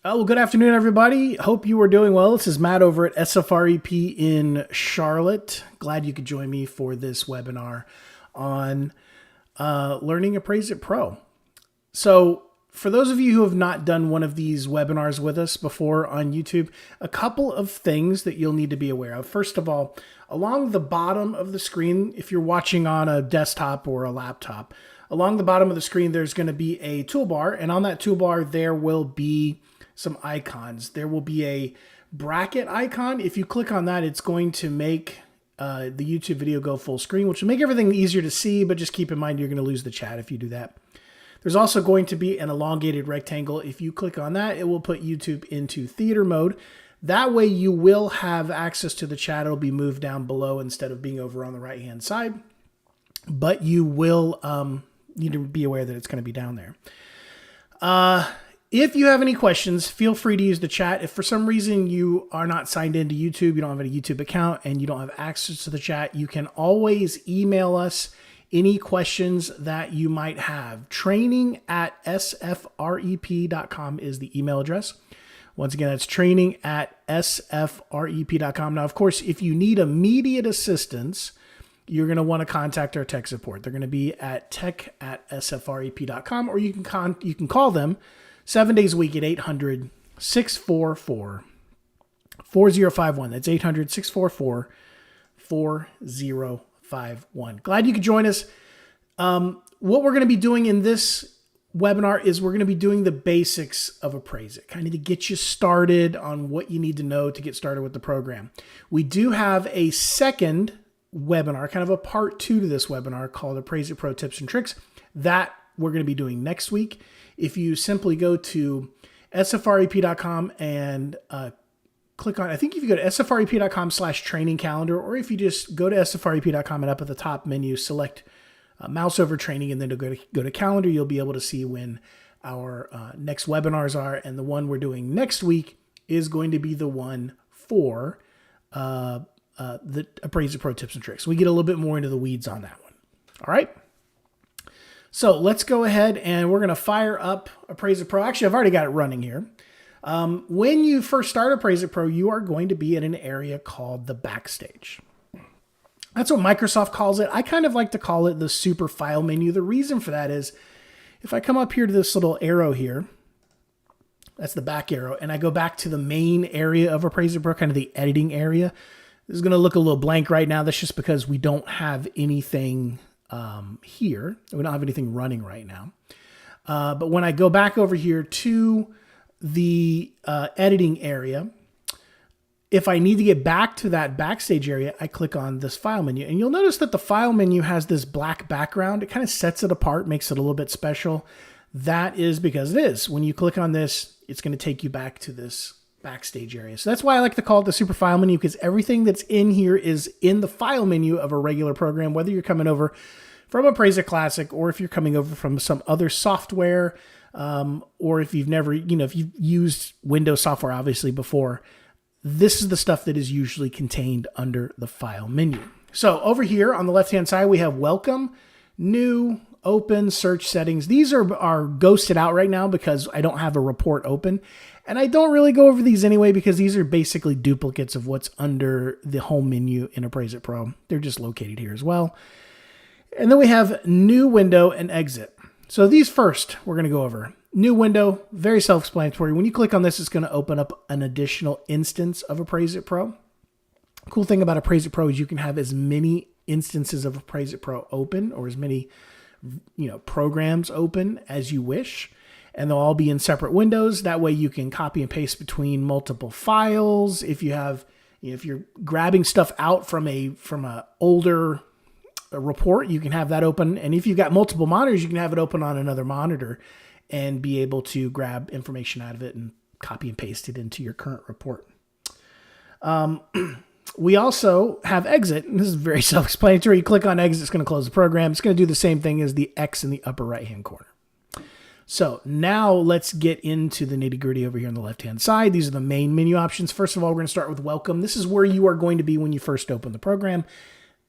Well, good afternoon, everybody. Hope you are doing well. This is Matt over at SFREP in Charlotte. Glad you could join me for this webinar on learning Appraise-It Pro. So for those of you who have not done one of these webinars with us before on YouTube, a couple of things that you'll need to be aware of. First of all, along the bottom of the screen, if you're watching on a desktop or a laptop, along the bottom of the screen, there's going to be a toolbar, and on that toolbar, there will be some icons. There will be a bracket icon. If you click on that, it's going to make the YouTube video go full screen, which will make everything easier to see, but just keep in mind you're going to lose the chat if you do that. There's also going to be an elongated rectangle. If you click on that, it will put YouTube into theater mode. That way you will have access to the chat. It'll be moved down below instead of being over on the right-hand side, but you will need to be aware that it's going to be down there. If you have any questions, feel free to use the chat. If for some reason you are not signed into YouTube, you don't have a YouTube account, and you don't have access to the chat, you can always email us any questions that you might have. training@sfrep.com is the email address. Once again, that's training@sfrep.com. Now, of course, if you need immediate assistance, you're going to want to contact our tech support. They're going to be at tech@sfrep.com, or you can call them 7 days a week at 800-644-4051. That's 800-644-4051. Glad you could join us. What we're going to be doing in this webinar is we're going to be doing the basics of Appraise-It, kind of to get you started on what you need to know to get started with the program. We do have a second webinar, kind of a part 2 to this webinar called Appraise-It Pro Tips and Tricks that we're going to be doing next week. If you simply go to sfrep.com and click on, I think if you go to sfrep.com/training calendar, or if you just go to sfrep.com and up at the top menu, select mouse over training and then go to calendar, you'll be able to see when our next webinars are. And the one we're doing next week is going to be the one for the Appraise-It Pro Tips and Tricks. We get a little bit more into the weeds on that one. All right. So let's go ahead and we're going to fire up Appraise-It Pro. Actually, I've already got it running here. When you first start Appraise-It Pro, you are going to be in an area called the backstage. That's what Microsoft calls it. I kind of like to call it the super file menu. The reason for that is if I come up here to this little arrow here, that's the back arrow, and I go back to the main area of Appraise-It Pro, kind of the editing area. This is going to look a little blank right now. That's just because we don't have anything here. We don't have anything running right now. But when I go back over here to the editing area, if I need to get back to that backstage area, I click on this file menu. And you'll notice that the file menu has this black background. It kind of sets it apart, makes it a little bit special. That is because it is. When you click on this, it's going to take you back to this backstage area. So that's why I like to call it the super file menu, because everything that's in here is in the file menu of a regular program, whether you're coming over from Appraise-It Classic or if you're coming over from some other software, or if you've never, if you've used Windows software obviously before. This is the stuff that is usually contained under the file menu. So over here on the left-hand side, we have Welcome, New, Open, Search Settings. These are ghosted out right now because I don't have a report open. And I don't really go over these anyway because these are basically duplicates of what's under the home menu in Appraise-It Pro. They're just located here as well. And then we have New Window and Exit. So these first we're going to go over. New window, very self-explanatory. When you click on this, it's going to open up an additional instance of Appraise-It Pro. Cool thing about Appraise-It Pro is you can have as many instances of Appraise-It Pro open, or as many programs open as you wish. And they'll all be in separate windows. That way you can copy and paste between multiple files. If you have, if you're grabbing stuff out from a older report, you can have that open. And if you've got multiple monitors, you can have it open on another monitor and be able to grab information out of it and copy and paste it into your current report. We also have Exit, and this is very self-explanatory. You click on Exit, it's going to close the program. It's going to do the same thing as the X in the upper right-hand corner. So now let's get into the nitty-gritty over here on the left-hand side. These are the main menu options. First of all, we're going to start with Welcome. This is where you are going to be when you first open the program.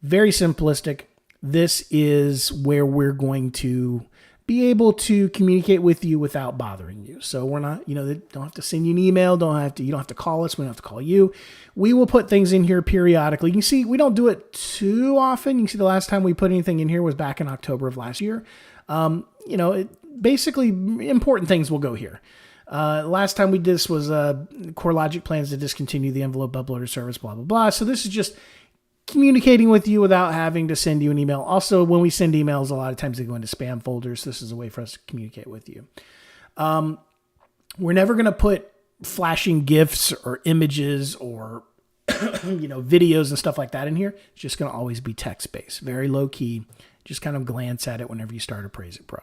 Very simplistic. This is where we're going to be able to communicate with you without bothering you. So we're not, they don't have to send you an email. You don't have to call us. We don't have to call you. We will put things in here periodically. You can see we don't do it too often. You can see the last time we put anything in here was back in October of last year. Basically important things will go here. Last time we did this was CoreLogic plans to discontinue the envelope uploader service, blah, blah, blah. So this is just communicating with you without having to send you an email. Also, when we send emails, a lot of times they go into spam folders. This is a way for us to communicate with you. We're never going to put flashing GIFs or images or videos and stuff like that in here. It's just going to always be text-based, very low key. Just kind of glance at it whenever you start Appraise-It Pro.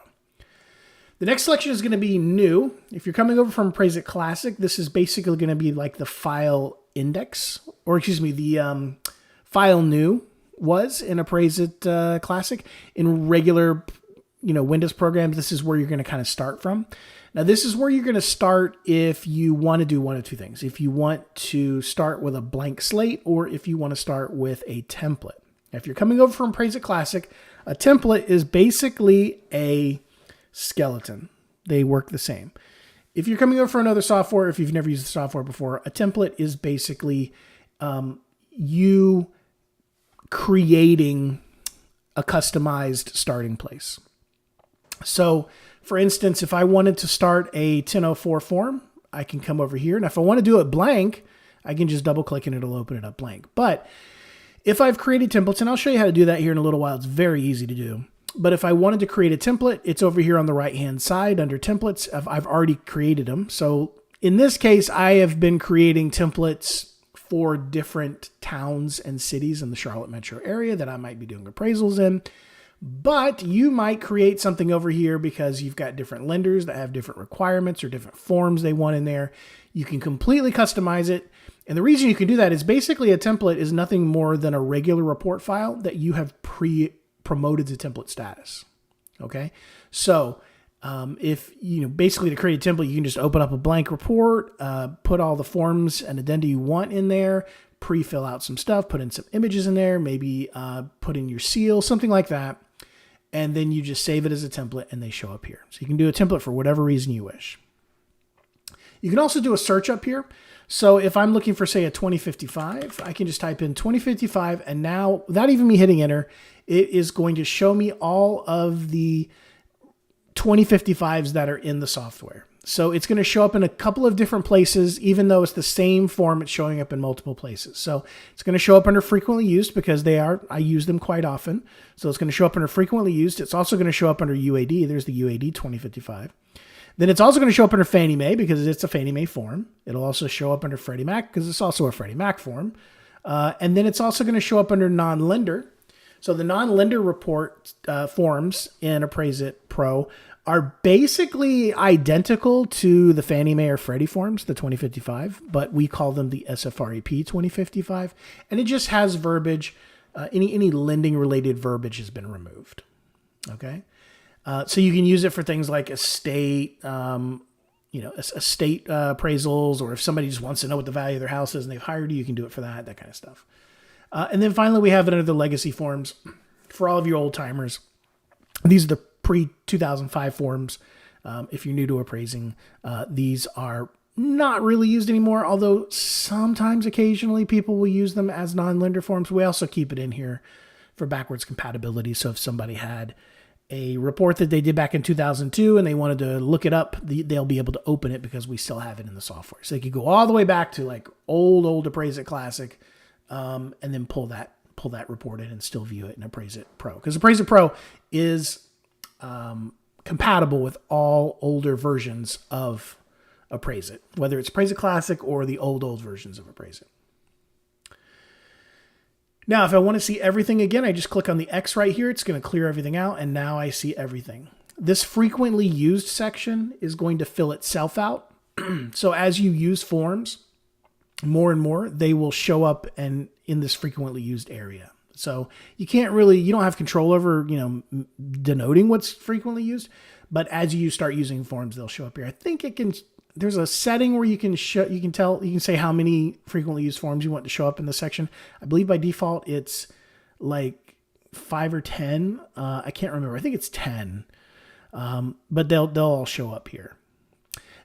The next selection is going to be new. If you're coming over from Appraise-It Classic, this is basically going to be like the file index, or excuse me, the file new was in Appraise-It Classic. In regular, Windows programs, this is where you're going to kind of start from. Now, this is where you're going to start if you want to do one of two things. If you want to start with a blank slate, or if you want to start with a template. Now, if you're coming over from Appraise-It Classic, a template is basically a skeleton. They work the same. If you're coming over for another software, if you've never used the software before, a template is basically you creating a customized starting place. So, for instance, if I wanted to start a 1004 form, I can come over here. And if I want to do it blank, I can just double click and it'll open it up blank. But if I've created templates, and I'll show you how to do that here in a little while, it's very easy to do. But if I wanted to create a template, it's over here on the right-hand side under templates. I've already created them. So in this case, I have been creating templates for different towns and cities in the Charlotte metro area that I might be doing appraisals in. But you might create something over here because you've got different lenders that have different requirements or different forms they want in there. You can completely customize it. And the reason you can do that is basically a template is nothing more than a regular report file that you have promoted to template status. Okay. So if basically to create a template, you can just open up a blank report, put all the forms and addenda you want in there, pre-fill out some stuff, put in some images in there, maybe put in your seal, something like that. And then you just save it as a template and they show up here. So you can do a template for whatever reason you wish. You can also do a search up here. So if I'm looking for, say, a 2055, I can just type in 2055, and now, without even me hitting enter, it is going to show me all of the 2055s that are in the software. So it's going to show up in a couple of different places, even though it's the same form, it's showing up in multiple places. So it's going to show up under frequently used because I use them quite often. So it's going to show up under frequently used. It's also going to show up under UAD. There's the UAD 2055. Then it's also going to show up under Fannie Mae because it's a Fannie Mae form. It'll also show up under Freddie Mac because it's also a Freddie Mac form. And then it's also going to show up under non-lender. So the non-lender report forms in Appraise-It Pro are basically identical to the Fannie Mae or Freddie forms, the 2055, but we call them the SFREP 2055. And it just has verbiage. Any lending related verbiage has been removed. Okay. So you can use it for things like estate, estate appraisals, or if somebody just wants to know what the value of their house is and they've hired you can do it for that kind of stuff. And then finally, we have it under the legacy forms for all of you old timers. These are the pre-2005 forms. If you're new to appraising, these are not really used anymore, although sometimes occasionally people will use them as non-lender forms. We also keep it in here for backwards compatibility. So if somebody had a report that they did back in 2002 and they wanted to look it up, they'll be able to open it because we still have it in the software. So they could go all the way back to like old Appraise-It Classic, and then pull that report in and still view it in Appraise-It Pro. Because Appraise-It Pro is compatible with all older versions of Appraise-It, whether it's Appraise-It Classic or the old versions of Appraise-It. Now, if I want to see everything again, I just click on the X right here. It's going to clear everything out, and now I see everything. This frequently used section is going to fill itself out. So as you use forms more and more, they will show up in this frequently used area. So you don't have control over, denoting what's frequently used, but as you start using forms, they'll show up here. I think there's a setting where you can say how many frequently used forms you want to show up in the section. I believe by default it's like 5 or 10. I can't remember. I think it's 10. But they'll all show up here.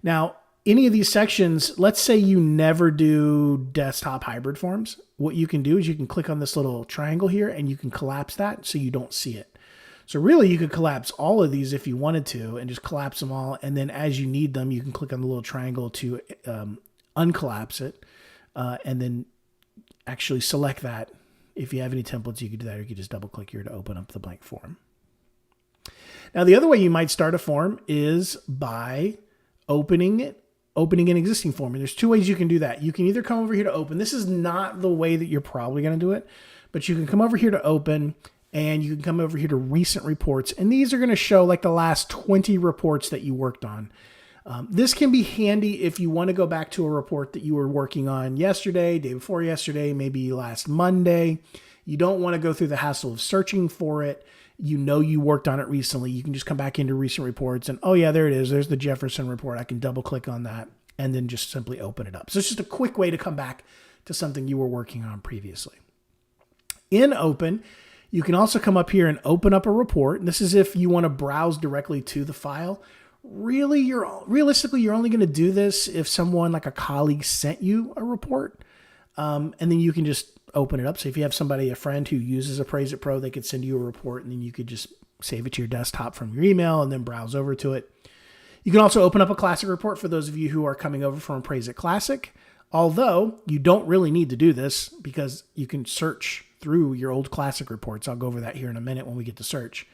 Now, any of these sections, let's say you never do desktop hybrid forms. What you can do is you can click on this little triangle here and you can collapse that so you don't see it. So really you could collapse all of these if you wanted to and just collapse them all. And then as you need them, you can click on the little triangle to uncollapse it and then actually select that. If you have any templates, you could do that, or you could just double click here to open up the blank form. Now, the other way you might start a form is by opening an existing form. And there's two ways you can do that. You can either come over here to open. This is not the way that you're probably going to do it, but you can come over here to open and you can come over here to recent reports. And these are going to show like the last 20 reports that you worked on. This can be handy if you want to go back to a report that you were working on yesterday, day before yesterday, maybe last Monday. You don't want to go through the hassle of searching for it. You know you worked on it recently. You can just come back into recent reports and, oh yeah, there it is. There's the Jefferson report. I can double click on that and then just simply open it up. So it's just a quick way to come back to something you were working on previously. In Open, you can also come up here and open up a report. And this is if you want to browse directly to the file. Realistically, you're only going to do this if someone like a colleague sent you a report. And then you can just open it up. So if you have a friend who uses Appraise-It Pro, they could send you a report and then you could just save it to your desktop from your email and then browse over to it. You can also open up a classic report for those of you who are coming over from Appraise-It Classic. Although you don't really need to do this because you can search through your old classic reports. I'll go over that here in a minute when we get to search.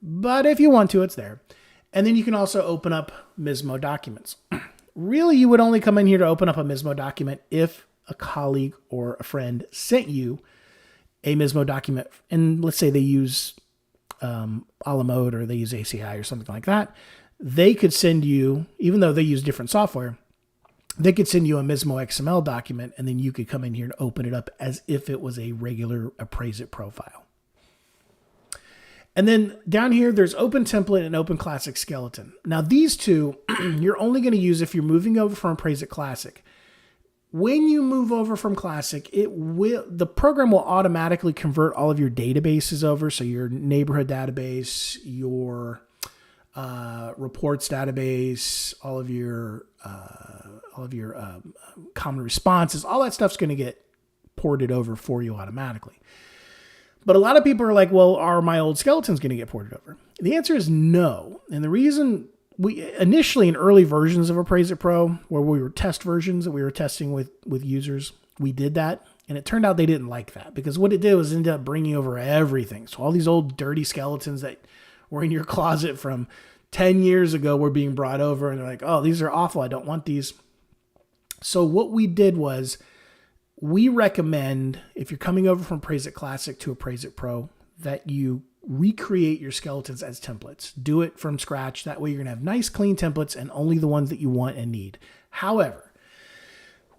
But if you want to, it's there. And then you can also open up MISMO documents. Really, you would only come in here to open up a MISMO document if a colleague or a friend sent you a MISMO document. And let's say they use a la mode or they use ACI or something like that. They could send you, even though they use different software, they could send you a MISMO XML document and then you could come in here and open it up as if it was a regular Appraise-It profile. And then down here, there's Open Template and Open Classic Skeleton. Now these two, you're only going to use if you're moving over from Appraise-It Classic. When you move over from Classic, the program will automatically convert all of your databases over. So your neighborhood database, your reports database, all of your common responses, all that stuff's going to get ported over for you automatically. But a lot of people are like, well, are my old skeletons going to get ported over? The answer is no. And the reason we initially in early versions of Appraise-It Pro, where we were test versions that we were testing with users, we did that. And it turned out they didn't like that because what it did was end up bringing over everything. So all these old dirty skeletons that were in your closet from 10 years ago were being brought over and they're like, oh, these are awful. I don't want these. So what we did was we recommend if you're coming over from Appraise-It Classic to Appraise-It Pro that you recreate your skeletons as templates. Do it from scratch. That way you're going to have nice, clean templates and only the ones that you want and need. However,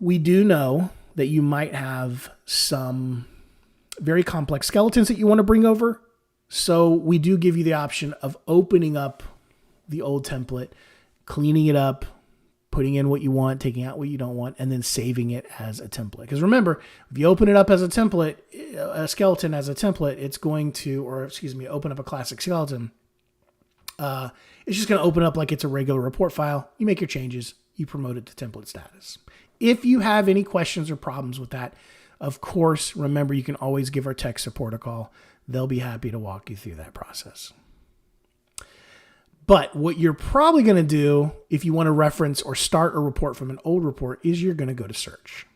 we do know that you might have some very complex skeletons that you want to bring over. So we do give you the option of opening up the old template, cleaning it up, putting in what you want, taking out what you don't want, and then saving it as a template. Because remember, if you open it up as a template, a skeleton as a template, it's going to, open up a classic skeleton. It's just going to open up like it's a regular report file. You make your changes, you promote it to template status. If you have any questions or problems with that, of course, remember, you can always give our tech support a call. They'll be happy to walk you through that process. But what you're probably going to do if you want to reference or start a report from an old report is you're going to go to search.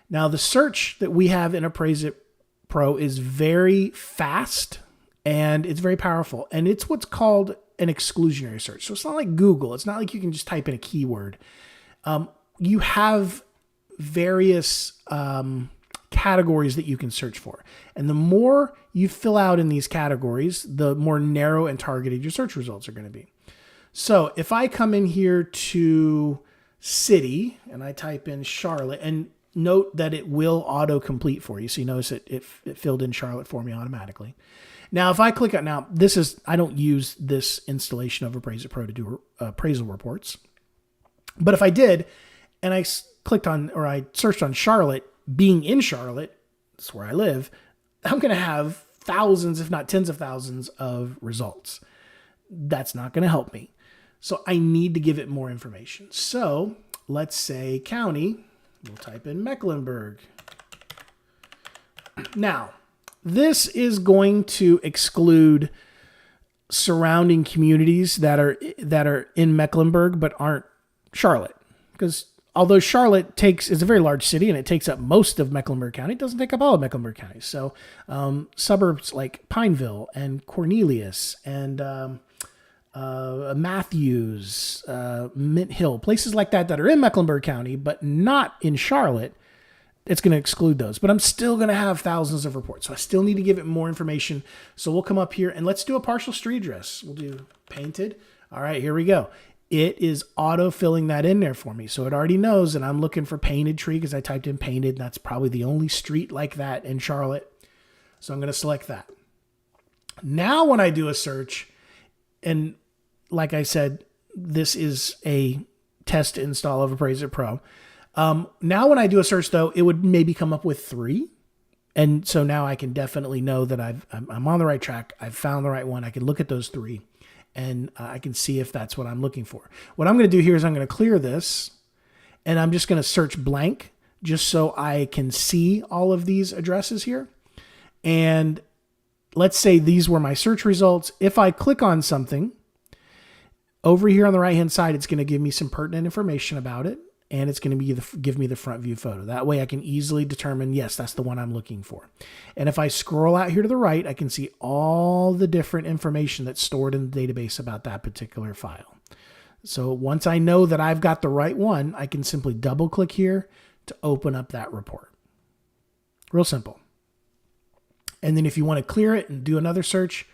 Now, the search that we have in Appraise-It Pro is very fast and it's very powerful. And it's what's called an exclusionary search. So it's not like Google. It's not like you can just type in a keyword. You have various categories that you can search for. And the more you fill out in these categories, the more narrow and targeted your search results are going to be. So if I come in here to city and I type in Charlotte, and note that it will auto-complete for you. So you notice it filled in Charlotte for me automatically. Now, if I click on, I don't use this installation of Appraise-It Pro to do appraisal reports. But if I did, and I searched on Charlotte, being in Charlotte, that's where I live, I'm going to have thousands, if not tens of thousands of results. That's not going to help me. So I need to give it more information. So let's say county, we'll type in Mecklenburg. Now, this is going to exclude surrounding communities that are in Mecklenburg but aren't Charlotte, because although Charlotte is a very large city and it takes up most of Mecklenburg County, it doesn't take up all of Mecklenburg County. So suburbs like Pineville and Cornelius and Matthews, Mint Hill, places like that are in Mecklenburg County but not in Charlotte, it's going to exclude those. But I'm still going to have thousands of reports. So I still need to give it more information. So we'll come up here and let's do a partial street address. We'll do painted. All right, here we go. It is auto-filling that in there for me. So it already knows that I'm looking for Painted Tree because I typed in painted. And that's probably the only street like that in Charlotte. So I'm going to select that. Now when I do a search, and like I said, this is a test install of Appraise-It Pro. Now when I do a search though, it would maybe come up with 3. And so now I can definitely know that I'm on the right track. I've found the right one. I can look at those 3 and I can see if that's what I'm looking for. What I'm going to do here is I'm going to clear this and I'm just going to search blank just so I can see all of these addresses here. And let's say these were my search results. If I click on something over here on the right-hand side, it's going to give me some pertinent information about it. And it's going to give me the front view photo. That way I can easily determine, yes, that's the one I'm looking for. And if I scroll out here to the right, I can see all the different information that's stored in the database about that particular file. So once I know that I've got the right one, I can simply double click here to open up that report. Real simple. And then if you want to clear it and do another search,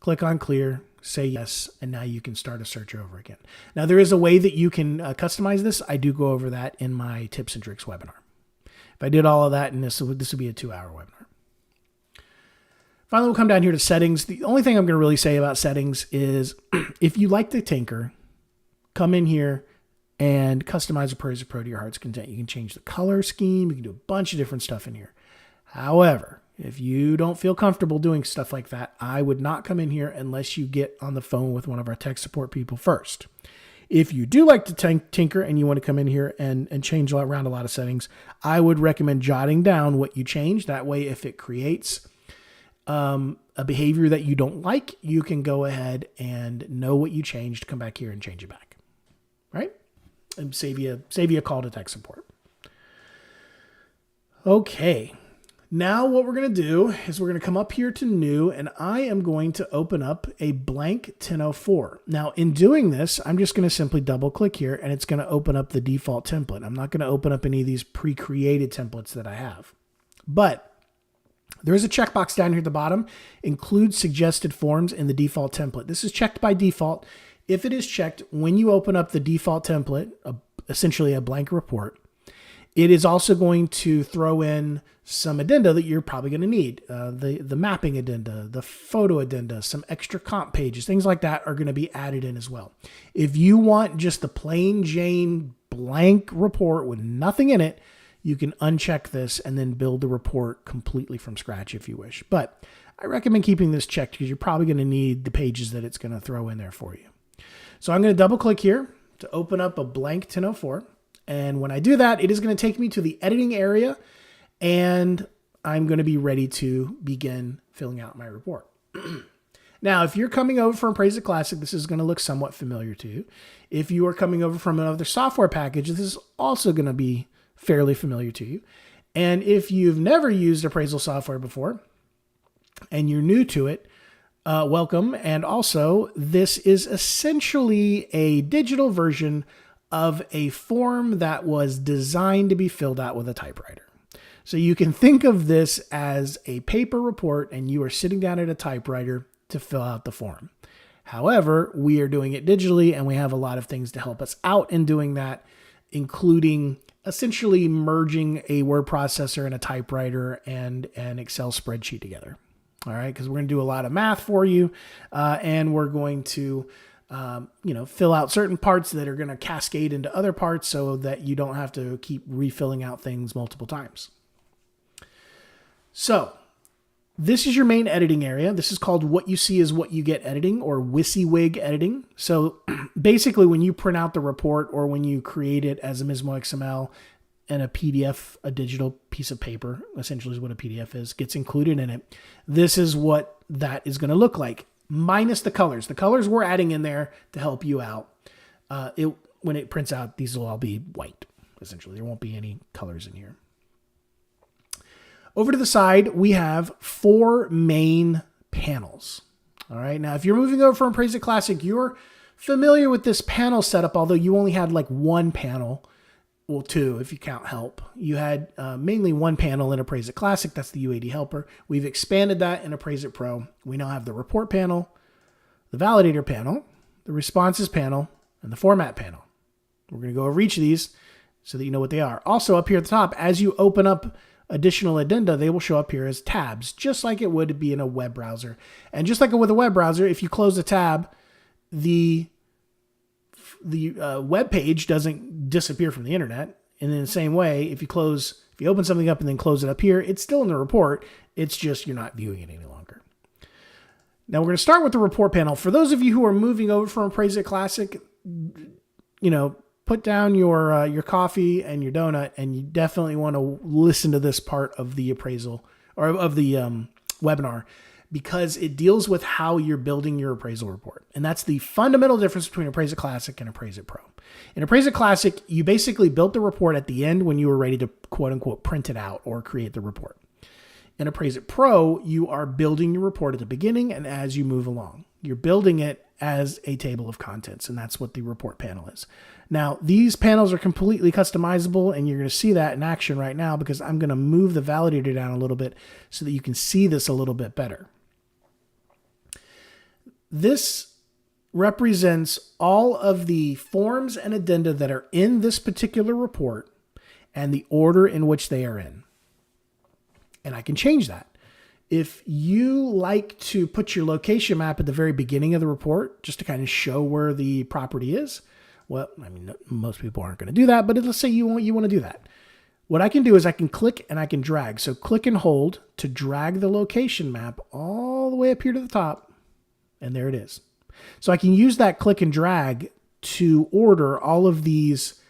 click on clear, say yes, and now you can start a search over again. Now there is a way that you can customize this. I do go over that in my tips and tricks webinar. If I did all of that, and this would be a 2-hour webinar. Finally, we'll come down here to settings. The only thing I'm going to really say about settings is if you like to tinker, come in here and customize Appraise-It Pro to your heart's content. You can change the color scheme. You can do a bunch of different stuff in here. However, if you don't feel comfortable doing stuff like that, I would not come in here unless you get on the phone with one of our tech support people first. If you do like to tinker and you want to come in here and change around a lot of settings, I would recommend jotting down what you changed. That way, if it creates a behavior that you don't like, you can go ahead and know what you changed, come back here and change it back. Right? And save you a call to tech support. Okay. Now what we're going to do is we're going to come up here to new, and I am going to open up a blank 1004. Now in doing this, I'm just going to simply double click here and it's going to open up the default template. I'm not going to open up any of these pre-created templates that I have. But there is a checkbox down here at the bottom, include suggested forms in the default template. This is checked by default. If it is checked when you open up the default template, essentially a blank report, it is also going to throw in some addenda that you're probably going to need. The mapping addenda, the photo addenda, some extra comp pages, things like that are going to be added in as well. If you want just the plain Jane blank report with nothing in it, you can uncheck this and then build the report completely from scratch if you wish. But I recommend keeping this checked because you're probably going to need the pages that it's going to throw in there for you. So I'm going to double click here to open up a blank 1004. And when I do that, it is going to take me to the editing area and I'm going to be ready to begin filling out my report. Now, if you're coming over from Appraise-It Classic, this is going to look somewhat familiar to you. If you are coming over from another software package, this is also going to be fairly familiar to you. And if you've never used appraisal software before and you're new to it, welcome. And also, this is essentially a digital version of a form that was designed to be filled out with a typewriter. So you can think of this as a paper report and you are sitting down at a typewriter to fill out the form. However, we are doing it digitally and we have a lot of things to help us out in doing that, including essentially merging a word processor and a typewriter and an Excel spreadsheet together. All right, because we're going to do a lot of math for you and we're going to fill out certain parts that are going to cascade into other parts so that you don't have to keep refilling out things multiple times. So This is your main editing area. This is called what you see is what you get editing, or WYSIWYG editing. So basically when you print out the report or when you create it as a MISMO XML and a PDF, a digital piece of paper, essentially is what a PDF is, gets included in it. This is what that is going to look like, minus the colors. The colors we're adding in there to help you out. When it prints out, these will all be white, essentially. There won't be any colors in here. Over to the side, we have 4 main panels. All right. Now, if you're moving over from Appraise-It Classic, you're familiar with this panel setup, although you only had like 1 panel. Well, 2 if you count help. You had mainly 1 panel in Appraise-It Classic. That's the UAD helper. We've expanded that in Appraise-It Pro. We now have the report panel, the validator panel, the responses panel, and the format panel. We're going to go over each of these so that you know what they are. Also, up here at the top, as you open up additional addenda, they will show up here as tabs, just like it would be in a web browser. And just like with a web browser, if you close a tab, the web page doesn't disappear from the internet. And in the same way, if you open something up and then close it up here, it's still in the report. It's just you're not viewing it any longer. Now we're going to start with the report panel. For those of you who are moving over from Appraise-It Classic, put down your coffee and your donut, and you definitely want to listen to this part of the appraisal or of the webinar, because it deals with how you're building your appraisal report. And that's the fundamental difference between Appraise-It Classic and Appraise-It Pro. In Appraise-It Classic, you basically built the report at the end when you were ready to quote unquote print it out or create the report. In Appraise-It Pro, you are building your report at the beginning and as you move along. You're building it as a table of contents, and that's what the report panel is. Now, these panels are completely customizable, and you're going to see that in action right now because I'm going to move the validator down a little bit so that you can see this a little bit better. This represents all of the forms and addenda that are in this particular report and the order in which they are in. And I can change that. If you like to put your location map at the very beginning of the report, just to kind of show where the property is, well, I mean, most people aren't going to do that, but let's say you want to do that. What I can do is I can click and I can drag. So click and hold to drag the location map all the way up here to the top. And there it is. So I can use that click and drag to order all of these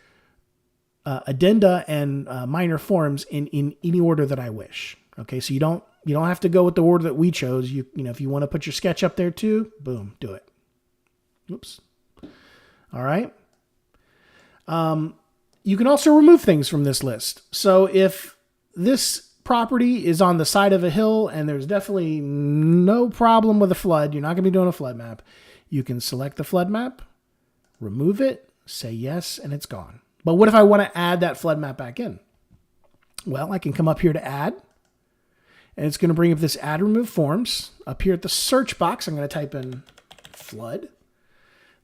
addenda and minor forms in any order that I wish. Okay, so you don't have to go with the order that we chose. You know, if you want to put your sketch up there too, boom, do it. Oops. All right. You can also remove things from this list. So if this property is on the side of a hill and there's definitely no problem with a flood, you're not going to be doing a flood map, you can select the flood map, remove it, say yes, and it's gone. But what if I want to add that flood map back in? Well, I can come up here to add, and it's going to bring up this add remove forms. Up here at the search box, I'm going to type in flood.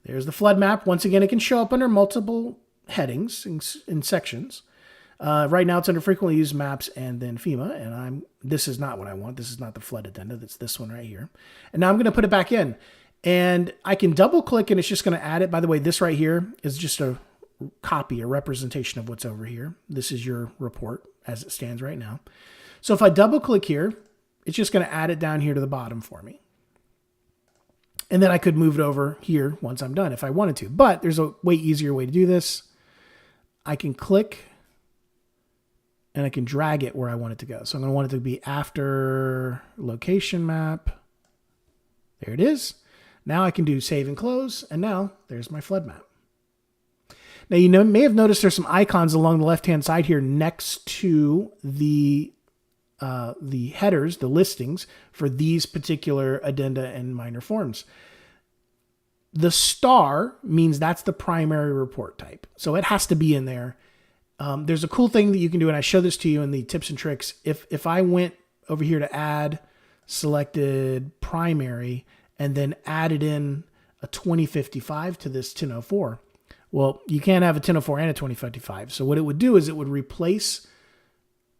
There's the flood map. Once again, it can show up under multiple headings in sections. Right now it's under frequently used maps and then FEMA, and this is not what I want. This is not the flood addenda. That's this one right here. And now I'm going to put it back in, and I can double click and it's just going to add it. By the way, this right here is just a copy, a representation of what's over here. This is your report as it stands right now. So if I double click here, it's just going to add it down here to the bottom for me. And then I could move it over here once I'm done if I wanted to, but there's a way easier way to do this. I can click and I can drag it where I want it to go. So I'm going to want it to be after location map. There it is. Now I can do save and close, and now there's my flood map. Now you may have noticed there's some icons along the left-hand side here next to the headers, the listings for these particular addenda and minor forms. The star means that's the primary report type. So it has to be in there. There's a cool thing that you can do, and I show this to you in the tips and tricks. If I went over here to add, selected primary, and then added in a 2055 to this 1004, well, you can't have a 1004 and a 2055. So what it would do is it would replace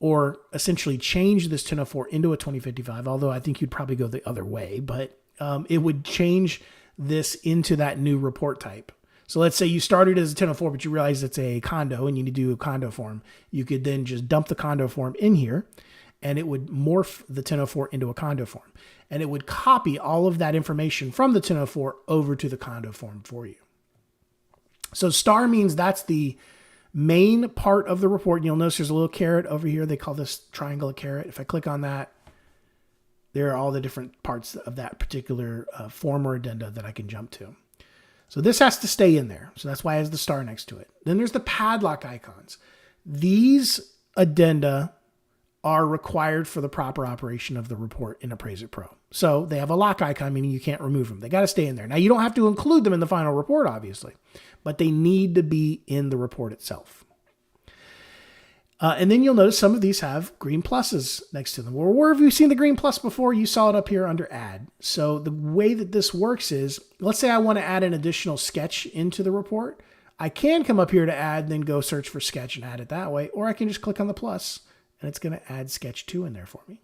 or essentially change this 1004 into a 2055, although I think you'd probably go the other way, but it would change this into that new report type. So let's say you started as a 1004, but you realize it's a condo and you need to do a condo form. You could then just dump the condo form in here, and it would morph the 1004 into a condo form. And it would copy all of that information from the 1004 over to the condo form for you. So star means that's the main part of the report. You'll notice there's a little caret over here. They call this triangle a caret. If I click on that, there are all the different parts of that particular form or addenda that I can jump to. So this has to stay in there. So that's why it has the star next to it. Then there's the padlock icons. These addenda are required for the proper operation of the report in Appraise-It Pro. So they have a lock icon, meaning you can't remove them. They got to stay in there. Now, you don't have to include them in the final report, obviously, but they need to be in the report itself. And then you'll notice some of these have green pluses next to them. Well, where have you seen the green plus before? You saw it up here under add. So the way that this works is, let's say I want to add an additional sketch into the report. I can come up here to add, then go search for sketch and add it that way, or I can just click on the plus and it's going to add sketch 2 in there for me.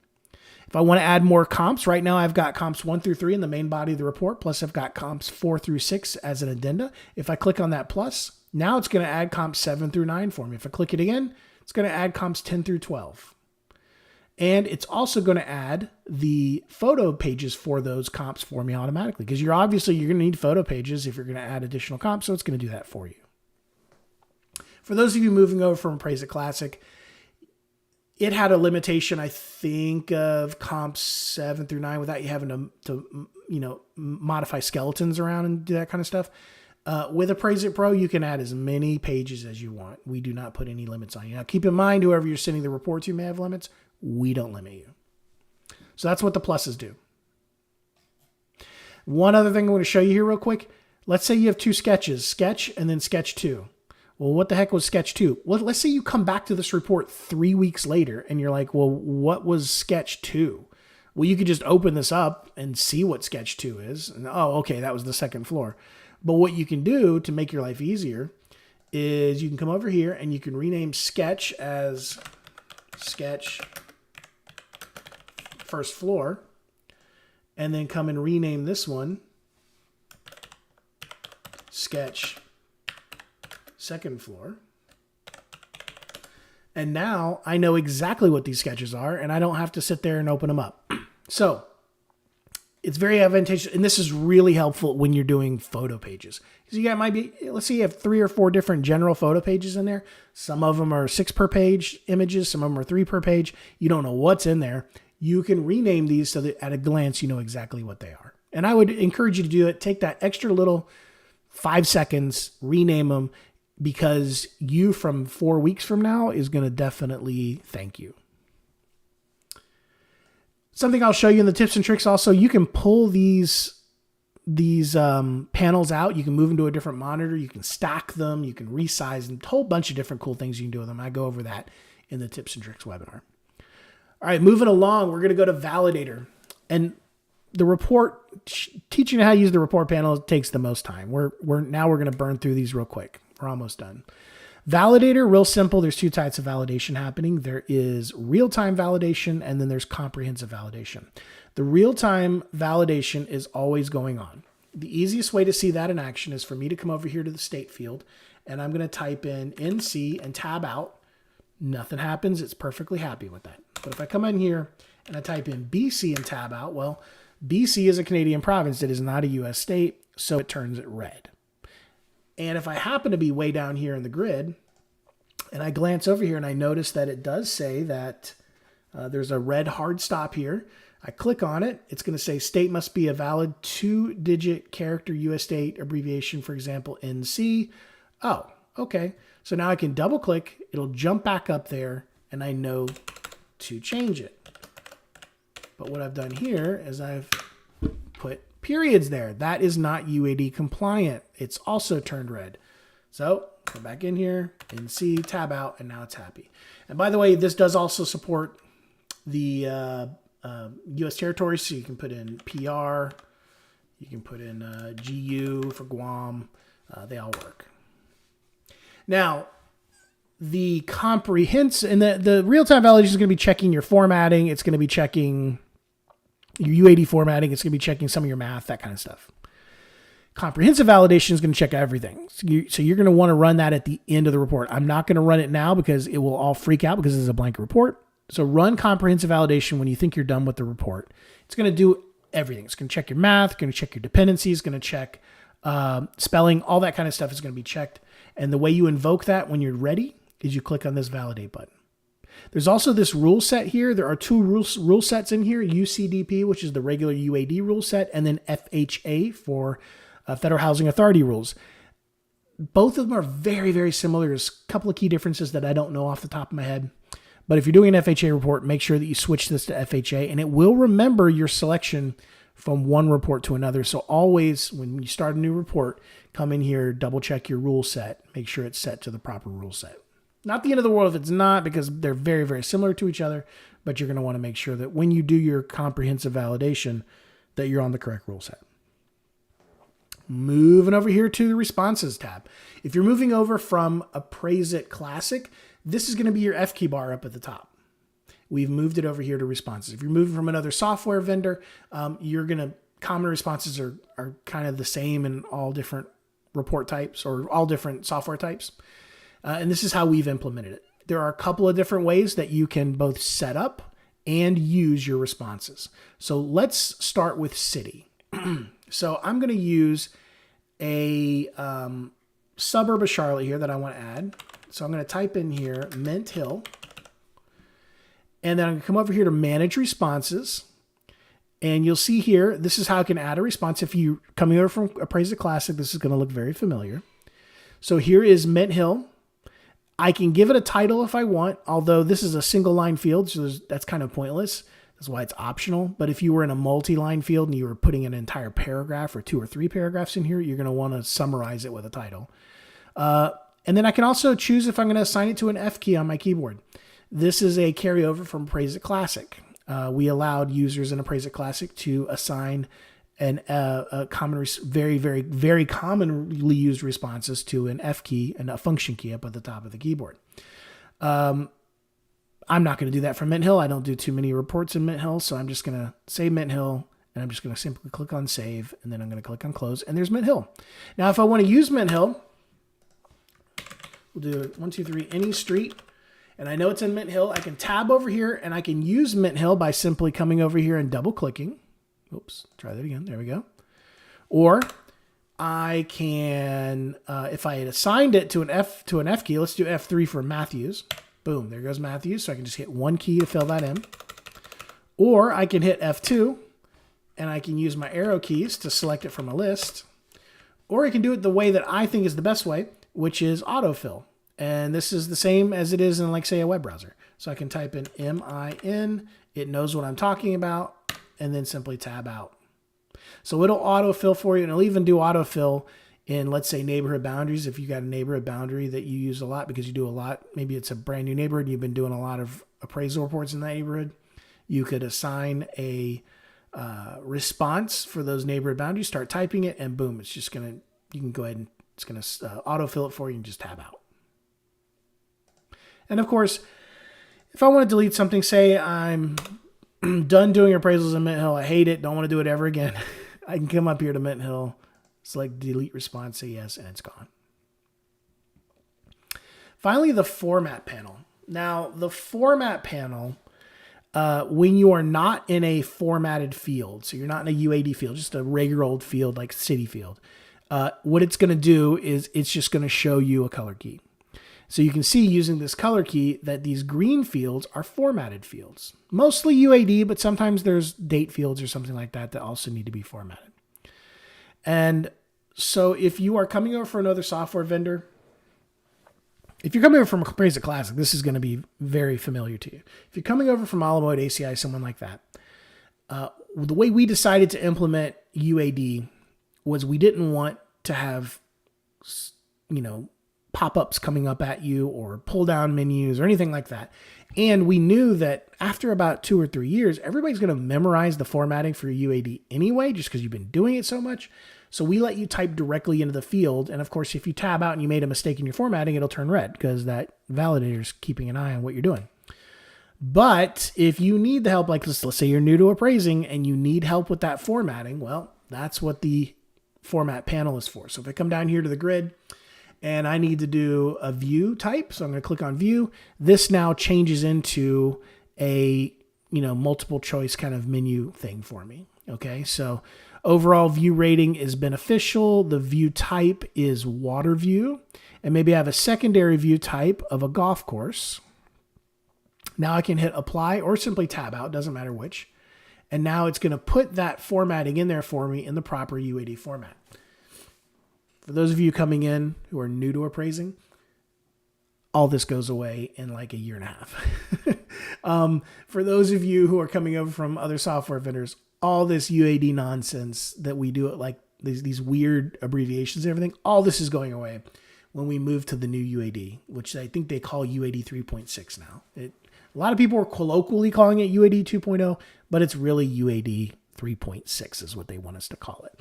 If I want to add more comps, right now I've got comps 1 through 3 in the main body of the report, plus I've got comps 4 through 6 as an addenda. If I click on that plus, now it's going to add comps 7 through 9 for me. If I click it again, it's going to add comps 10 through 12. And it's also going to add the photo pages for those comps for me automatically, because you're going to need photo pages if you're going to add additional comps, so it's going to do that for you. For those of you moving over from Appraise-It Classic, it had a limitation, I think, of comps 7 through 9 without you having to modify skeletons around and do that kind of stuff. With Appraise-It Pro, you can add as many pages as you want. We do not put any limits on you. Now, keep in mind, whoever you're sending the report to may have limits. We don't limit you. So that's what the pluses do. One other thing I'm going to show you here real quick. Let's say you have 2 sketches, sketch and then sketch 2. Well, what the heck was sketch 2? Well, let's say you come back to this report 3 weeks later and you're like, well, what was sketch 2? Well, you could just open this up and see what sketch 2 is. And, oh, okay, that was the second floor. But what you can do to make your life easier is you can come over here and you can rename sketch as sketch first floor, and then come and rename this one sketch second floor. And now I know exactly what these sketches are, and I don't have to sit there and open them up. So it's very advantageous, and this is really helpful when you're doing photo pages. Because let's say you have 3 or 4 different general photo pages in there. Some of them are 6 per page images. Some of them are 3 per page. You don't know what's in there. You can rename these so that at a glance, you know exactly what they are. And I would encourage you to do it. Take that extra little 5 seconds, rename them, because you from 4 weeks from now is going to definitely thank you. Something I'll show you in the tips and tricks also, you can pull these panels out. You can move them to a different monitor. You can stack them. You can resize them. A whole bunch of different cool things you can do with them. I go over that in the tips and tricks webinar. All right, moving along, we're going to go to Validator. And the report, teaching you how to use the report panel takes the most time. We're going to burn through these real quick. We're almost done. Validator, real simple. There's 2 types of validation happening. There is real-time validation, and then there's comprehensive validation. The real-time validation is always going on. The easiest way to see that in action is for me to come over here to the state field, and I'm going to type in NC and tab out. Nothing happens. It's perfectly happy with that. But if I come in here and I type in BC and tab out, well, BC is a Canadian province. It is not a U.S. state, so it turns it red. And if I happen to be way down here in the grid, and I glance over here and I notice that it does say that there's a red hard stop here, I click on it. It's going to say state must be a valid 2-digit character U.S. state abbreviation, for example, NC. Oh, okay. So now I can double click. It'll jump back up there and I know to change it. But what I've done here is I've put periods there. That is not UAD compliant. It's also turned red. So go back in here and see, tab out, and now it's happy. And by the way, this does also support the U.S. territories. So you can put in PR, you can put in GU for Guam. They all work. Now, the comprehensive and the real-time validation is going to be checking your formatting. It's going to be checking your UAD formatting. It's going to be checking some of your math, that kind of stuff. Comprehensive validation is going to check everything. So you're going to want to run that at the end of the report. I'm not going to run it now because it will all freak out because it's a blank report. So run comprehensive validation when you think you're done with the report. It's going to do everything. It's going to check your math, going to check your dependencies, going to check spelling, all that kind of stuff is going to be checked. And the way you invoke that when you're ready is you click on this validate button. There's also this rule set here. There are two rule sets in here, UCDP, which is the regular UAD rule set, and then FHA for Federal Housing Authority rules. Both of them are very, very similar. There's a couple of key differences that I don't know off the top of my head. But if you're doing an FHA report, make sure that you switch this to FHA, and it will remember your selection from one report to another. So always, when you start a new report, come in here, double check your rule set, make sure it's set to the proper rule set. Not the end of the world if it's not, because they're very, very similar to each other, but you're going to want to make sure that when you do your comprehensive validation, that you're on the correct rule set. Moving over here to the responses tab. If you're moving over from Appraise-It Classic, this is going to be your F key bar up at the top. We've moved it over here to responses. If you're moving from another software vendor, common responses are kind of the same in all different report types or all different software types. And this is how we've implemented it. There are a couple of different ways that you can both set up and use your responses. So let's start with city. So I'm going to use a suburb of Charlotte here that I want to add. So I'm going to type in here Mint Hill. And then I'm going to come over here to manage responses. And you'll see here, this is how I can add a response. If you're coming over from Appraise-It Classic, this is going to look very familiar. So here is Mint Hill. I can give it a title if I want, although this is a single line field, so that's kind of pointless. That's why it's optional. But if you were in a multi-line field and you were putting an entire paragraph or 2 or 3 paragraphs in here, you're going to want to summarize it with a title. And then I can also choose if I'm going to assign it to an F key on my keyboard. This is a carryover from Appraise-It Classic. We allowed users in Appraise-It Classic to assign a common, very, very, very commonly used responses to an F key and a function key up at the top of the keyboard. I'm not going to do that for Mint Hill. I don't do too many reports in Mint Hill, so I'm just going to say Mint Hill, and I'm just going to simply click on Save, and then I'm going to click on Close, and there's Mint Hill. Now, if I want to use Mint Hill, we'll do 1, 2, 3, any street, and I know it's in Mint Hill. I can tab over here, and I can use Mint Hill by simply coming over here and double-clicking. Oops, try that again. There we go. Or I can, if I had assigned it to an F key, let's do F3 for Matthews. Boom, there goes Matthews. So I can just hit one key to fill that in. Or I can hit F2, and I can use my arrow keys to select it from a list. Or I can do it the way that I think is the best way, which is autofill. And this is the same as it is in, like, say, a web browser. So I can type in MIN. It knows what I'm talking about, and then simply tab out. So it'll autofill for you, and it'll even do autofill in, let's say, neighborhood boundaries. If you got a neighborhood boundary that you use a lot because you do a lot, maybe it's a brand new neighborhood, and you've been doing a lot of appraisal reports in that neighborhood, you could assign a response for those neighborhood boundaries, start typing it, and boom, it's just going to, you can go ahead and it's going to autofill it for you and just tab out. And of course, if I want to delete something, say I'm done doing appraisals in Mint Hill, I hate it, don't want to do it ever again, I can come up here to Mint Hill, select delete response, say yes, and it's gone. Finally, the format panel. Now, the format panel, when you are not in a formatted field, so you're not in a UAD field, just a regular old field like city field, what it's going to do is it's just going to show you a color key. So you can see using this color key that these green fields are formatted fields. Mostly UAD, but sometimes there's date fields or something like that that also need to be formatted. And so if you are coming over for another software vendor, if you're coming over from Appraise-It Classic, this is going to be very familiar to you. If you're coming over from Alamode, ACI, someone like that, the way we decided to implement UAD was we didn't want to have, pop-ups coming up at you or pull down menus or anything like that. And we knew that after about 2 or 3 years, everybody's going to memorize the formatting for UAD anyway, just because you've been doing it so much. So we let you type directly into the field. And of course, if you tab out and you made a mistake in your formatting, it'll turn red because that validator's keeping an eye on what you're doing. But if you need the help, like let's say you're new to appraising and you need help with that formatting, well, that's what the format panel is for. So if I come down here to the grid, and I need to do a view type, so I'm going to click on view. This now changes into a, multiple choice kind of menu thing for me. Okay, so overall view rating is beneficial. The view type is water view. And maybe I have a secondary view type of a golf course. Now I can hit apply or simply tab out, doesn't matter which. And now it's going to put that formatting in there for me in the proper UAD format. For those of you coming in who are new to appraising, all this goes away in like a year and a half. For those of you who are coming over from other software vendors, all this UAD nonsense that we do, like these weird abbreviations and everything, all this is going away when we move to the new UAD, which I think they call UAD 3.6 now. A lot of people are colloquially calling it UAD 2.0, but it's really UAD 3.6 is what they want us to call it.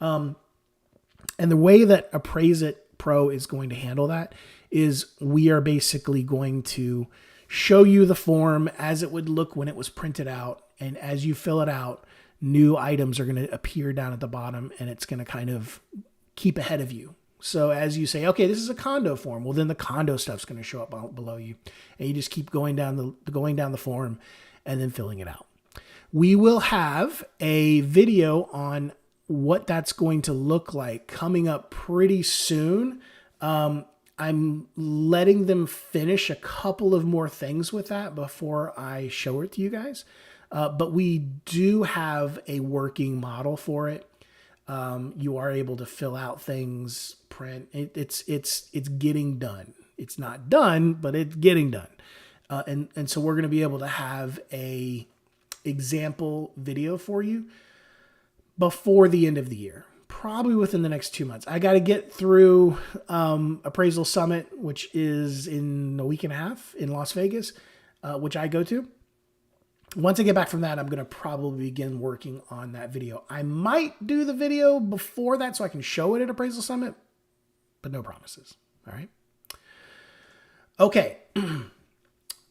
And the way that Appraise-It Pro is going to handle that is we are basically going to show you the form as it would look when it was printed out. And as you fill it out, new items are going to appear down at the bottom, and it's going to kind of keep ahead of you. So as you say, okay, this is a condo form, well, then the condo stuff's going to show up below you, and you just keep going down the form and then filling it out. We will have a video on what that's going to look like coming up pretty soon. I'm letting them finish a couple of more things with that before I show it to you guys. But we do have a working model for it. You are able to fill out things, print. It's getting done. It's not done, but it's getting done. And so we're going to be able to have a example video for you before the end of the year, probably within the next 2 months. I got to get through Appraisal Summit, which is in a week and a half in Las Vegas, which I go to. Once I get back from that, I'm going to probably begin working on that video. I might do the video before that so I can show it at Appraisal Summit, but no promises. All right. Okay.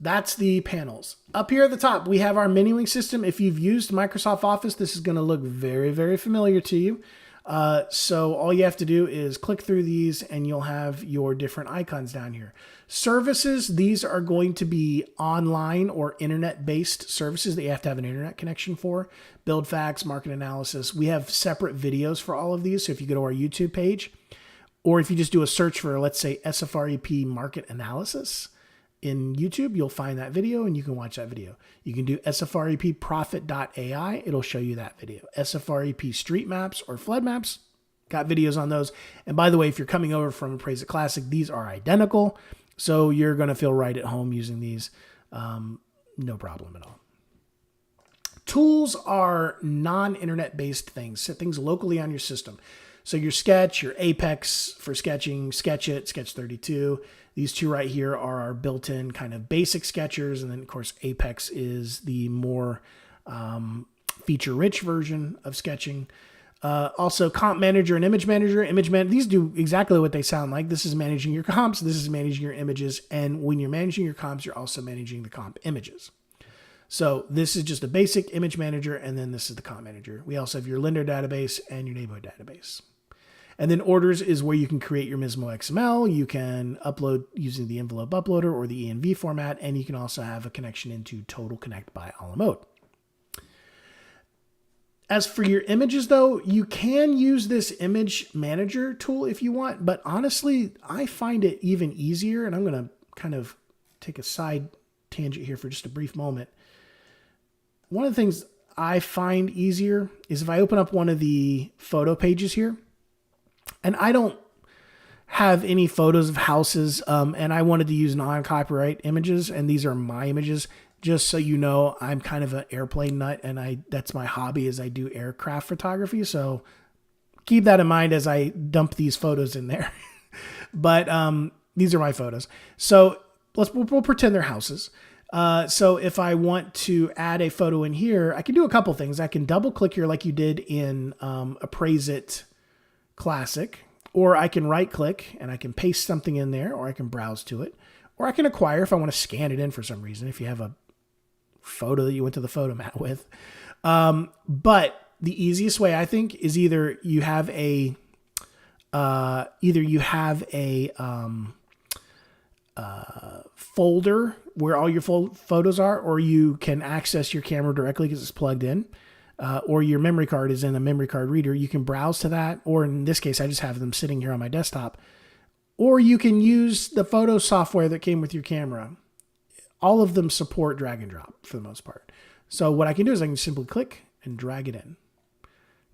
That's the panels. Up here at the top, we have our menuing system. If you've used Microsoft Office, this is going to look very, very familiar to you. So all you have to do is click through these and you'll have your different icons down here. Services, these are going to be online or internet-based services that you have to have an internet connection for. Build facts, market analysis. We have separate videos for all of these. So if you go to our YouTube page, or if you just do a search for, let's say, SFREP market analysis in YouTube, you'll find that video and you can watch that video. You can do SFREP profit.ai. It'll show you that video. SFREP street maps or flood maps, got videos on those. And by the way, if you're coming over from Appraise-It Classic, these are identical. So you're going to feel right at home using these. No problem at all. Tools are non-internet based things. Set things locally on your system. So your Sketch, your Apex for sketching, Sketch-It, Sketch 32. These two right here are our built-in kind of basic sketchers. And then, of course, Apex is the more feature-rich version of sketching. Also, Comp Manager and Image Manager. These do exactly what they sound like. This is managing your comps. This is managing your images. And when you're managing your comps, you're also managing the comp images. So this is just a basic image manager, and then this is the comp manager. We also have your lender database and your neighborhood database. And then orders is where you can create your Mismo XML. You can upload using the envelope uploader or the ENV format, and you can also have a connection into Total Connect by a la mode. As for your images, though, you can use this image manager tool if you want, but honestly, I find it even easier, and I'm going to kind of take a side tangent here for just a brief moment. One of the things I find easier is if I open up one of the photo pages here, and I don't have any photos of houses, and I wanted to use non-copyright images, and these are my images. Just so you know, I'm kind of an airplane nut, and that's my hobby is I do aircraft photography. So keep that in mind as I dump these photos in there. But these are my photos. So we'll pretend they're houses. So if I want to add a photo in here, I can do a couple things. I can double click here like you did in Appraise-It Classic, or I can right click and I can paste something in there, or I can browse to it, or I can acquire if I want to scan it in for some reason, if you have a photo that you went to the photo mat with. But the easiest way, I think, is either you have a folder where all your photos are, or you can access your camera directly because it's plugged in, or your memory card is in a memory card reader. You can browse to that, or in this case, I just have them sitting here on my desktop. Or you can use the photo software that came with your camera. All of them support drag and drop for the most part. So what I can do is I can simply click and drag it in.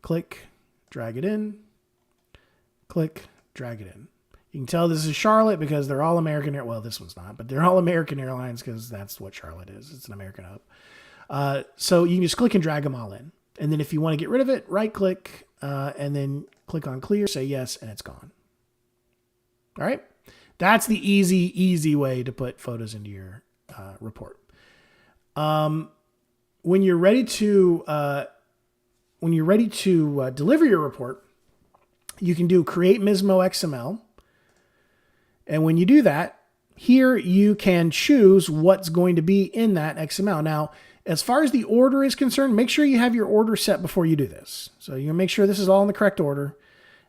Click, drag it in. Click, drag it in. You can tell this is Charlotte because they're all American Well, this one's not, but they're all American Airlines because that's what Charlotte is. It's an American hub. So you can just click and drag them all in. And then if you want to get rid of it, right click and then click on clear, say yes, and it's gone. All right. That's the easy way to put photos into your report. When you're ready to deliver your report, you can do create Mismo XML. And when you do that, here you can choose what's going to be in that XML. Now, as far as the order is concerned, make sure you have your order set before you do this. So you make sure this is all in the correct order.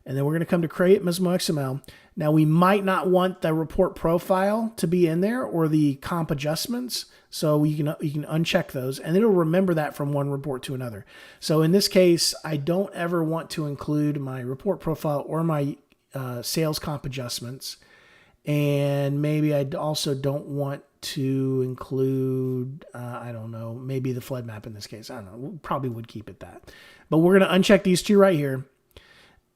And then we're going to come to create Mismo XML. Now we might not want the report profile to be in there or the comp adjustments. So you can uncheck those and it'll remember that from one report to another. So in this case, I don't ever want to include my report profile or my sales comp adjustments. And maybe I also don't want to include, I don't know, maybe the flood map in this case. I don't know, we probably would keep it that. But we're going to uncheck these two right here.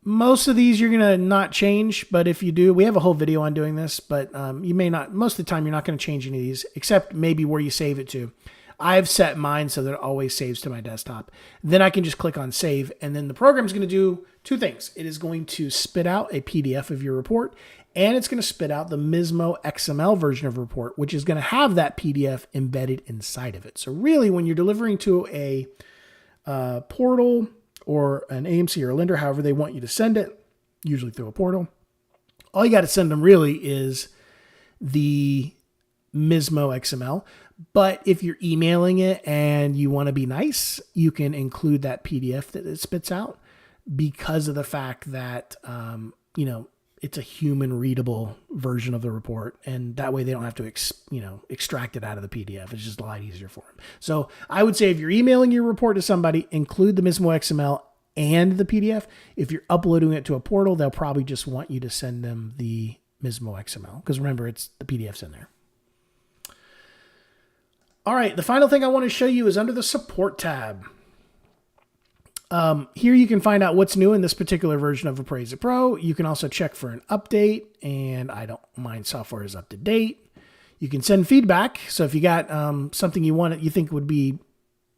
Most of these you're going to not change, but if you do, we have a whole video on doing this, but you may not, most of the time you're not going to change any of these, except maybe where you save it to. I've set mine so that it always saves to my desktop. Then I can just click on save, and then the program is going to do two things. It is going to spit out a PDF of your report, and it's going to spit out the Mismo XML version of report, which is going to have that PDF embedded inside of it. So really, when you're delivering to a portal or an AMC or a lender, however they want you to send it, usually through a portal, all you got to send them really is the Mismo XML. But if you're emailing it and you want to be nice, you can include that PDF that it spits out because of the fact that, it's a human readable version of the report. And that way they don't have to, extract it out of the PDF. It's just a lot easier for them. So I would say if you're emailing your report to somebody, include the Mismo XML and the PDF. If you're uploading it to a portal, they'll probably just want you to send them the Mismo XML. Because remember, it's the PDF's in there. All right, the final thing I want to show you is under the support tab. Here you can find out what's new in this particular version of Appraise-It Pro. You can also check for an update, and I don't mind software is up to date. You can send feedback. So if you got something you think would be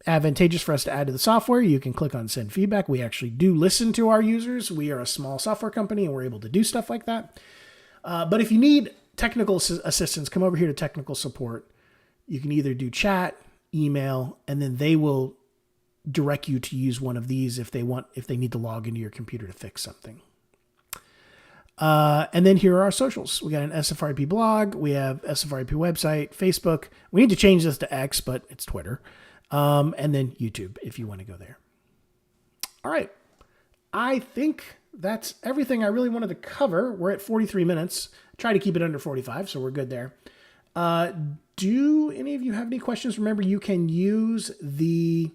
advantageous for us to add to the software, you can click on send feedback. We actually do listen to our users. We are a small software company, and we're able to do stuff like that. But if you need technical assistance, come over here to technical support. You can either do chat, email, and then they will direct you to use one of these if they need to log into your computer to fix something. And then here are our socials. We got an SFRP blog. We have SFRP website, Facebook. We need to change this to X, but it's Twitter. And then YouTube if you want to go there. All right. I think that's everything I really wanted to cover. We're at 43 minutes. Try to keep it under 45, so we're good there. Do any of you have any questions? Remember, you can use the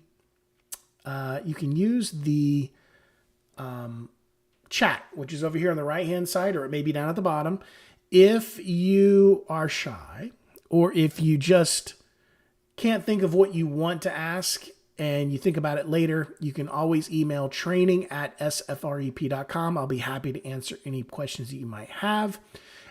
chat, which is over here on the right-hand side, or it may be down at the bottom. If you are shy, or if you just can't think of what you want to ask and you think about it later, you can always email training@sfrep.com. I'll be happy to answer any questions that you might have.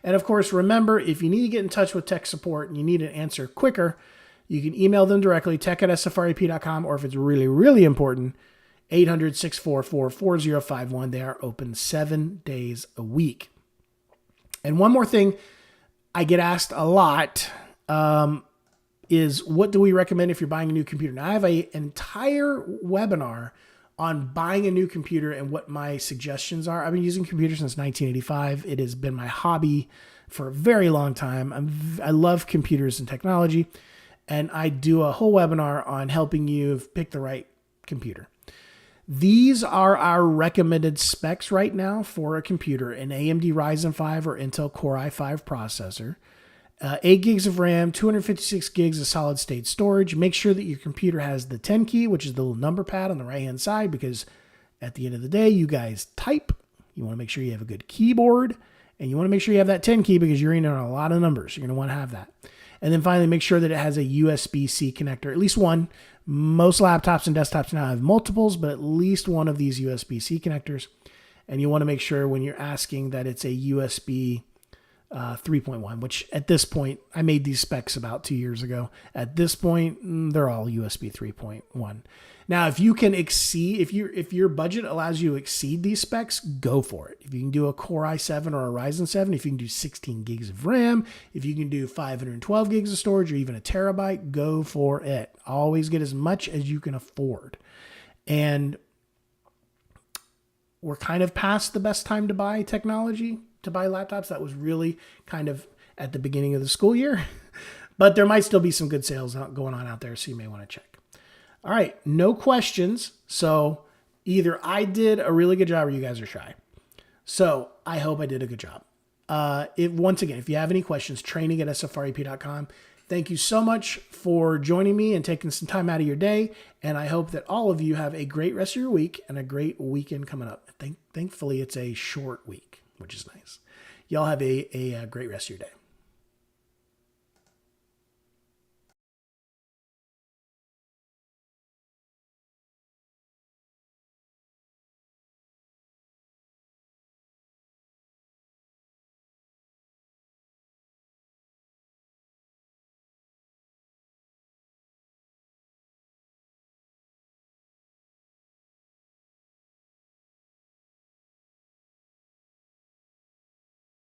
And of course, remember, if you need to get in touch with tech support and you need an answer quicker, you can email them directly, tech@sfrep.com, or if it's really, really important, 800-644-4051. They are open 7 days a week. And one more thing I get asked a lot is, what do we recommend if you're buying a new computer? Now, I have an entire webinar on buying a new computer and what my suggestions are. I've been using computers since 1985. It has been my hobby for a very long time. I love computers and technology, and I do a whole webinar on helping you pick the right computer. These are our recommended specs right now for a computer, an AMD Ryzen 5 or Intel Core i5 processor, 8 gigs of RAM, 256 gigs of solid state storage. Make sure that your computer has the 10 key, which is the little number pad on the right-hand side, because at the end of the day, you guys type. You want to make sure you have a good keyboard, and you want to make sure you have that 10 key because you're in on a lot of numbers. You're going to want to have that. And then finally, make sure that it has a USB-C connector, at least one. Most laptops and desktops now have multiples, but at least one of these USB-C connectors. And you want to make sure when you're asking that it's a USB 3.1, which at this point, I made these specs about 2 years ago. At this point, they're all USB 3.1. Now, if you can exceed, if your budget allows you to exceed these specs, go for it. If you can do a Core i7 or a Ryzen 7, if you can do 16 gigs of RAM, if you can do 512 gigs of storage or even a terabyte, go for it. Always get as much as you can afford. And we're kind of past the best time to buy technology, to buy laptops. That was really kind of at the beginning of the school year, but there might still be some good sales going on out there, so you may want to check. All right, no questions. So either I did a really good job or you guys are shy. So I hope I did a good job. Once again, if you have any questions, training@sfrep.com. Thank you so much for joining me and taking some time out of your day. And I hope that all of you have a great rest of your week and a great weekend coming up. Thankfully, it's a short week, which is nice. Y'all have a great rest of your day.